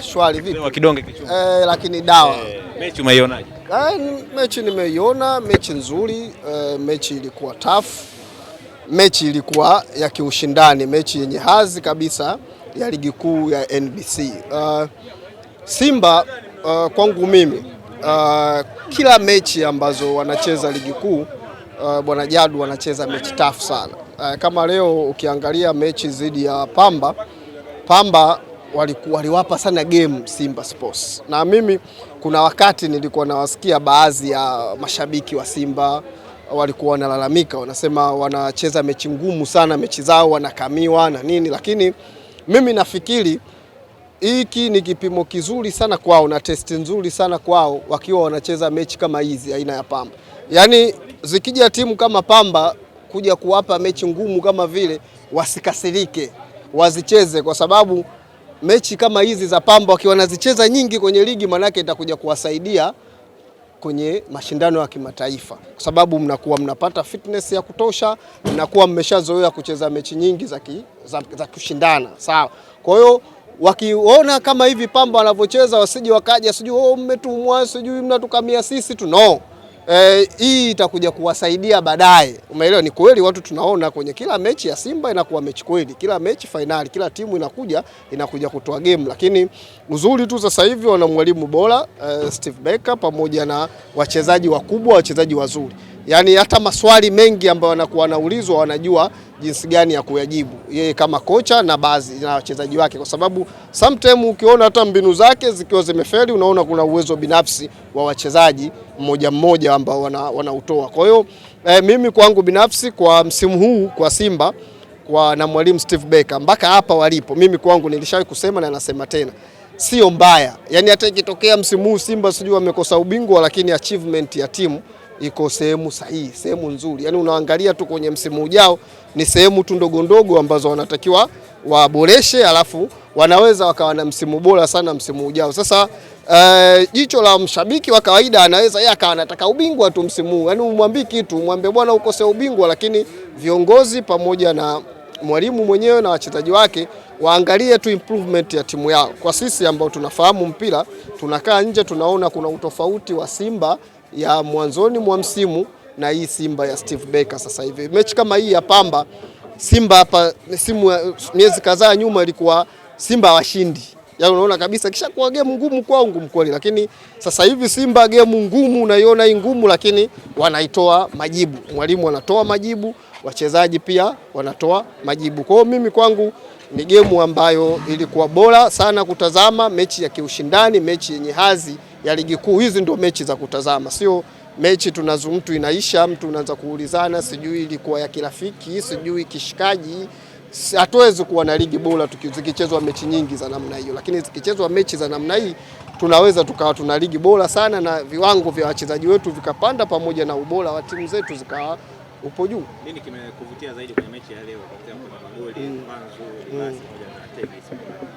Shwari vipi? Wa kidonge kichwa. Lakini dawa. Mechi umeionaje? Mechi nimeiona, mechi nzuri, mechi ilikuwa tough. Mechi ilikuwa ya kiushindani, mechi yenye hadhi kabisa ya ligi kuu ya NBC. Simba kwangu mimi kila mechi ambazo wanacheza ligi kuu bwana Jadu wanacheza mechi tough sana. Kama leo ukiangalia mechi dhidi ya Pamba waliwapa sana game Simba Sports. Na mimi kuna wakati nilikuwa nawasikia baadhi ya mashabiki wa Simba walikuwa wanalalamika, wanasema wanacheza mechi ngumu sana, mechi zao wanakamiwa na nini, lakini mimi nafikiri hiki ni kipimo kizuri sana kwao na testi nzuri sana kwao wakiwa wanacheza mechi kama hizi aina ya Pamba. Yaani zikija timu kama Pamba kuja kuwapa mechi ngumu kama vile, wasikasirike, wazicheze, kwa sababu mechi kama hizi za Pamba wakiwa wanazicheza nyingi kwenye ligi, manake itakuja kuwasaidia kwenye mashindano ya kimataifa, kwa sababu mnakuwa mnapata fitness ya kutosha, mnakuwa mmeshazoea kucheza mechi nyingi za kushindana, sawa. Kwa hiyo wakiona kama hivi Pamba wanavyocheza, wasije wakaja sijui mmetumwa sijui mnatukamia sisi tu, no. Hii itakuja kuwasaidia baadaye. Umeelewa? Ni kweli watu tunaona kwenye kila mechi ya Simba inakuwa mechi kweli, kila mechi finali, kila timu inakuja kutoa game, lakini uzuri tu sasa hivi wana mwalimu bora Steve Barker pamoja na wachezaji wakubwa, wachezaji wazuri. Yaani hata maswali mengi ambayo wanakuwa wanaulizwa wanajua jinsi gani ya kuyajibu yeye kama kocha na baadhi na wachezaji wake, kwa sababu sometimes ukiona hata mbinu zake zikiwa zimefeli, unaona kuna uwezo binafsi wa wachezaji mmoja ambao wanautoa. Kwa hiyo mimi kwangu binafsi kwa msimu huu kwa Simba na mwalimu Steve Barker mpaka hapa walipo, mimi kwangu nilishawahi kusema na nasema tena, sio mbaya. Yaani hata ikitokea msimu huu Simba sijui wamekosa ubingwa, lakini achievement ya timu iko sehemu sahihi, sehemu nzuri. Yaani unaangalia tu kwenye msimu ujao ni sehemu tu ndogo ambazo wanatakiwa waboreshe, alafu wanaweza wakawa na msimu bora sana msimu ujao. Sasa jicho la mshabiki wa kawaida anaweza yeye akawa anataka ubingwa tu msimu huu. Yaani umwambie kitu, umwambie bwana ukose ubingwa, lakini viongozi pamoja na mwalimu mwenyewe na wachezaji wake waangalie tu improvement ya timu yao. Kwa sisi ambao tunafahamu mpira, tunakaa nje tunaona kuna utofauti wa Simba ya mwanzoni mwa msimu na hii Simba ya Steve Barker sasa hivi. Mechi kama hii ya Pamba, Simba hapa miezi kadhaa nyuma ilikuwa Simba washindi. Yaani unaona kabisa kisha kwa game ngumu kwao ngumu kweli, lakini sasa hivi Simba game ngumu unaiona hii ngumu, lakini wanaitoa majibu. Mwalimu anatoa majibu, wachezaji pia wanatoa majibu. Kwa hiyo mimi kwangu ni game ambayo ilikuwa bora sana kutazama, mechi ya kiushindani, mechi yenye hadhi ya ligi kuu. Hizi ndio mechi za kutazama, sio mechi mtu inaisha mtu unaanza kuulizana sijui ilikuwa ya kirafiki sijui kishikaji. Hatuwezi kuwa na ligi bora tukichezwa mechi nyingi za namna hiyo, lakini zikichezwa mechi za namna hii tunaweza tukawa tuna ligi bora sana na viwango vya wachezaji wetu vikapanda pamoja na ubora wa timu zetu zikawa upo juu. Nini kimekuvutia zaidi kwenye mechi ya leo kwa magoli mwanzo?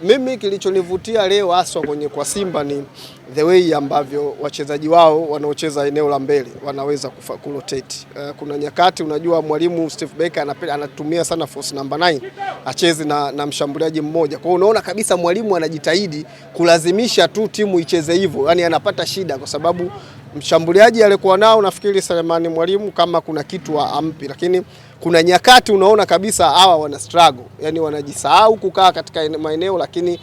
Mimi kilichonivutia leo haswa kwa Simba ni the way ambavyo wachezaji wao wanaocheza eneo la mbele wanaweza kurotate. Kuna nyakati unajua mwalimu Steve Barker anatumia sana force number 9 acheze na mshambuliaji mmoja. Kwa hiyo unaona kabisa mwalimu anajitahidi kulazimisha tu timu icheze hivyo. Yaani anapata shida kwa sababu mshambuliaji alikuwa nao nafikiri Selemani Mwalimu kama kuna kitu ampi, lakini kuna nyakati unaona kabisa hawa wana struggle, yani wanajisahau kukaa katika maeneo, lakini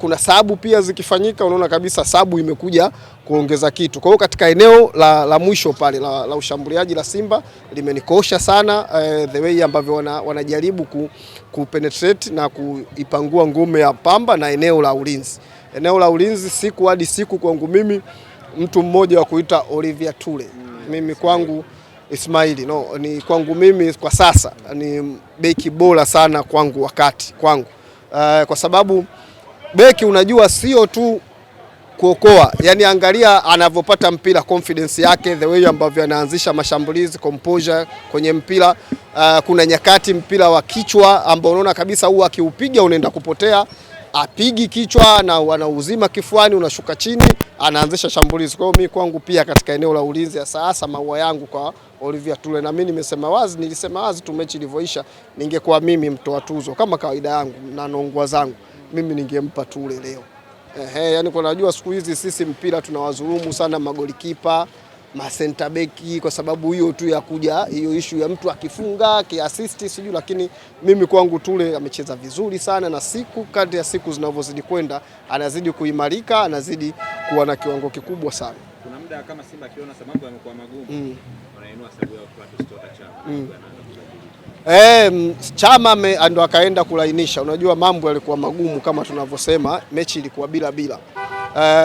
kuna sabu pia zikifanyika unaona kabisa sabu imekuja kuongeza kitu. Kwa hiyo katika eneo la mwisho pale la ushambuliaji la Simba limenikosha sana the way ambavyo wanajaribu kupenetrate na kuipangua ngome ya Pamba na eneo la ulinzi. Eneo la ulinzi siku hadi siku kwangu mimi mtu mmoja wa kuita Olivier Ture. Mimi kwangu Ismaili ni kwangu mimi kwa sasa ni beki bora sana kwangu kwa sababu beki unajua sio tu kuokoa, yani angalia anavyopata mpira, confidence yake, the way ambavyo anaanzisha mashambulizi, composure kwenye mpira. Kuna nyakati mpira wa kichwa ambao unaona kabisa huwa akiupiga unaenda kupotea, apigi kichwa na wanauzima kifuani unashuka chini, anaanzisha shambulizi. Kwa hiyo mimi kwangu pia katika eneo la ulinzi ya sasa maua yangu kwa Olivier Ture, na mimi nilisema wazi tu mechi ilivyoisha, ningekuwa mimi mtoa tuzo kama kawaida yangu na nongwa zangu, mimi ningempa Ture leo. Yani kwa najua siku hizi sisi mpira tunawadhulumu sana magolikipa, center back kwa sababu hiyo tu ya kuja hiyo issue ya mtu akifunga kiasisti sijui, lakini mimi kwangu Tule amecheza vizuri sana, na siku kadri ya siku zinavyozidi kwenda anazidi kuimarika, anazidi kuwa na kiwango kikubwa sana. Kuna muda kama Simba akiona sababu yamekuwa magumu wanainua sababu ya Clatous Chota Chama. Chama ndo akaenda kulainisha. Unajua mambo yalikuwa magumu kama tunavyosema, mechi ilikuwa bila.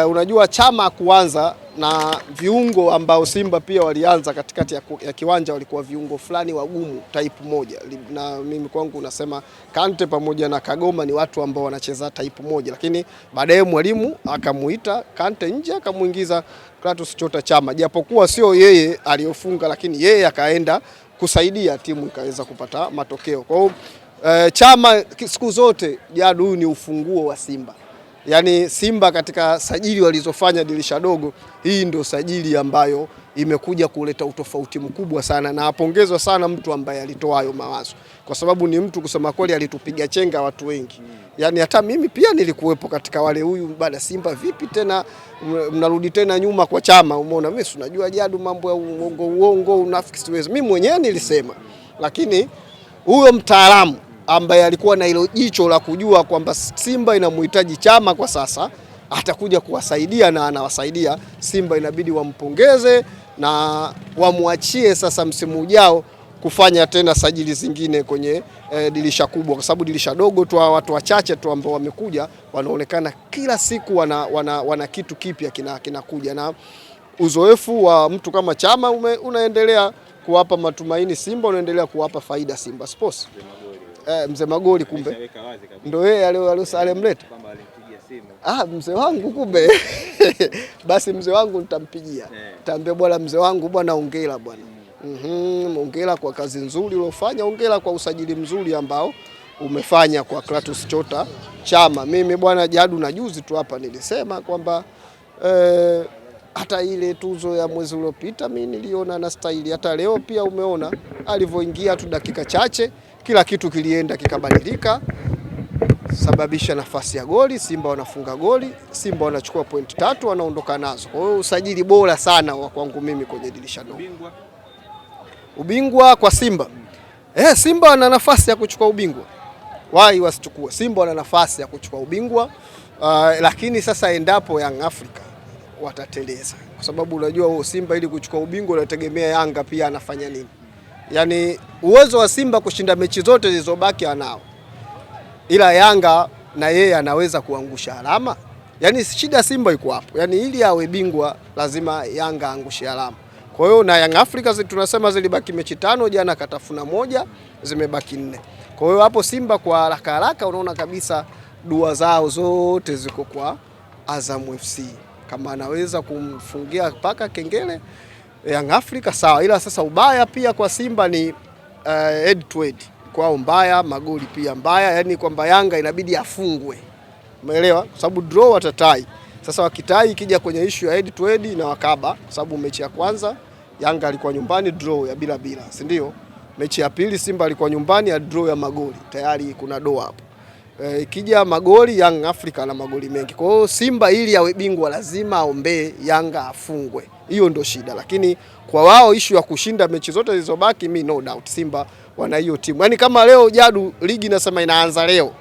Unajua Chama kuanza na viungo ambao Simba pia walianza katikati ya kiwanja walikuwa viungo fulani wagumu type moja, na mimi kwangu nasema Kante pamoja na Kagoma ni watu ambao wanacheza type moja, lakini baadaye mwalimu akamuita Kante nje akamuingiza Clatous Chota Chama, japokuwa sio yeye aliyofunga, lakini yeye akaenda kusaidia timu ikaweza kupata matokeo. Kwa hiyo Chama siku zote Jadu, huyu ni ufunguo wa Simba. Yaani Simba katika sajili walizofanya dirisha dogo, hii ndio sajili ambayo imekuja kuleta utofauti mkubwa sana, na apongezwa sana mtu ambaye alitoa hayo mawazo, kwa sababu ni mtu kusema kweli alitupiga chenga watu wengi. Yaani hata mimi pia nilikuwepo katika wale, huyu baada Simba vipi tena mnarudi tena nyuma kwa Chama, umeona mimi unajua Jadu mambo ya uongo unafiki siwezi. Mimi mwenyewe nilisema, lakini huyo mtaalamu ambaye alikuwa na hilo jicho la kujua kwamba Simba inamhitaji Chama kwa sasa, atakuja kuwasaidia na anawasaidia. Simba inabidi wampongeze na wamwachie sasa msimu ujao kufanya tena sajili zingine kwenye dirisha kubwa, kwa sababu dirisha dogo tu watu wachache tu ambao wamekuja wanaonekana kila siku wana kitu kipya kinakuja, na uzoefu wa mtu kama Chama unaendelea kuwapa matumaini Simba, unaendelea kuwapa faida Simba Sports. Mzee Magoli kumbe ndio yeye alimleta mzee wangu kumbe. Basi mzee wangu nitampigia, nitaambia bwana mzee wangu bwana hongera bwana. Hongera kwa kazi nzuri uliofanya, hongera kwa usajili mzuri ambao umefanya kwa Clatous Chota Chama. Mimi bwana Jadu na juzi tu hapa nilisema kwamba hata ile tuzo ya mwezi uliopita mimi niliona na staili, hata leo pia umeona alivyoingia tu dakika chache kila kitu kilienda kikabadilika, sababisha nafasi ya goli, Simba wanafunga goli, Simba wanachukua point 3 wanaondoka nazo. Kwa hiyo usajili bora sana wa kwangu mimi kwenye dirisha dogo. Ubingwa kwa Simba. Simba wana nafasi ya kuchukua ubingwa. Wai wasichukue. Simba wana nafasi ya kuchukua ubingwa, lakini sasa endapo Young Africa watateleza. Kwa sababu unajua Simba ili kuchukua ubingwa unategemea Yanga pia anafanya nini. Yaani uwezo wa Simba kushinda mechi zote zilizobaki anao, ila Yanga na yeye anaweza kuangusha alama. Yaani shida Simba iko hapo. Yaani ili awe bingwa lazima Yanga angushe alama. Kwa hiyo na Young Africa tunasema zilibaki mechi 5, jana katafuna 1, zimebaki 4. Kwa hiyo hapo Simba kwa haraka unaona kabisa dua zao zote ziko kwa Azam FC. Kama anaweza kumfungia paka kengele Young Africa sawa, ila sasa ubaya pia kwa Simba ni head to head kwao mbaya, magoli pia mbaya, yani kwamba Yanga inabidi afungwe, umeelewa? Kwa sababu draw watatai. Sasa wakitai ikija kwenye issue ya head to head na wakaba, kwa sababu mechi ya kwanza Yanga alikuwa nyumbani draw ya bila, si ndio? Mechi ya pili Simba alikuwa nyumbani ya draw ya magoli, tayari kuna doa hapo. Ikija magoli Young Africa na magoli mengi. Kwa hiyo Simba ili awe bingwa lazima aombee Yanga afungwe. Hiyo ndio shida, lakini kwa wao issue ya kushinda mechi zote zilizobaki, mi no doubt Simba wana hiyo timu. Yaani kama leo Jadu ligi nasema inaanza leo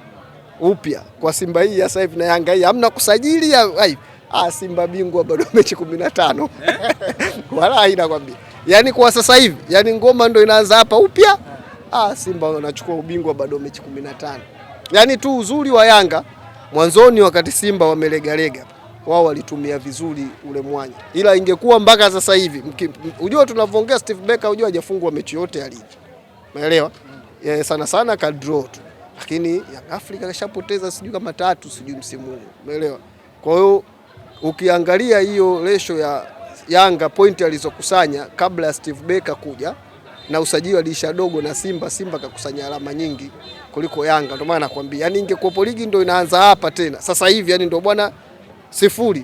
upya kwa Simba hii sasa hivi na Yanga hii hamna kusajili Simba bingwa bado mechi 15. Wala haina kwambia. Yaani kwa sasa hivi, yaani ngoma ndio inaanza hapa upya. Simba wanachukua ubingwa bado mechi 15. Yaani tu uzuri wa Yanga mwanzoni wakati Simba wamelegalega, wao walitumia vizuri ule mwanya. Ila ingekuwa mpaka sasa hivi, unajua tunavyoongea Steve Becker unajua hajafungwa mechi yote ya ligi. Umeelewa? Sana ka draw tu. Lakini Young Africa kashapoteza sijui kama 3 sijui msimu huu. Umeelewa? Kwa hiyo ukiangalia hiyo ratio ya Yanga point alizokusanya kabla ya Steve Becker kuja na usajili wa dirisha dogo na Simba kakusanya alama nyingi kuliko Yanga. Ndio maana nakwambia, yani ingekuwa ligi ndio inaanza hapa tena sasa hivi, yani ndio bwana 0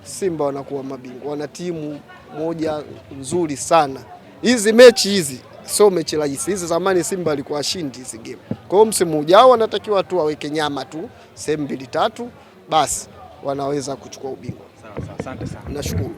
Simba wanakuwa mabingwa. Wana timu moja nzuri sana. Hizi mechi hizi sio mechi rahisi. Hizi zamani Simba alikuwa ashindi hizi game. Kwa hiyo msimu ujao wanatakiwa tu waweke nyama tu sehemu 2-3 basi wanaweza kuchukua ubingwa. Sawa sawa, asante sana. Nashukuru.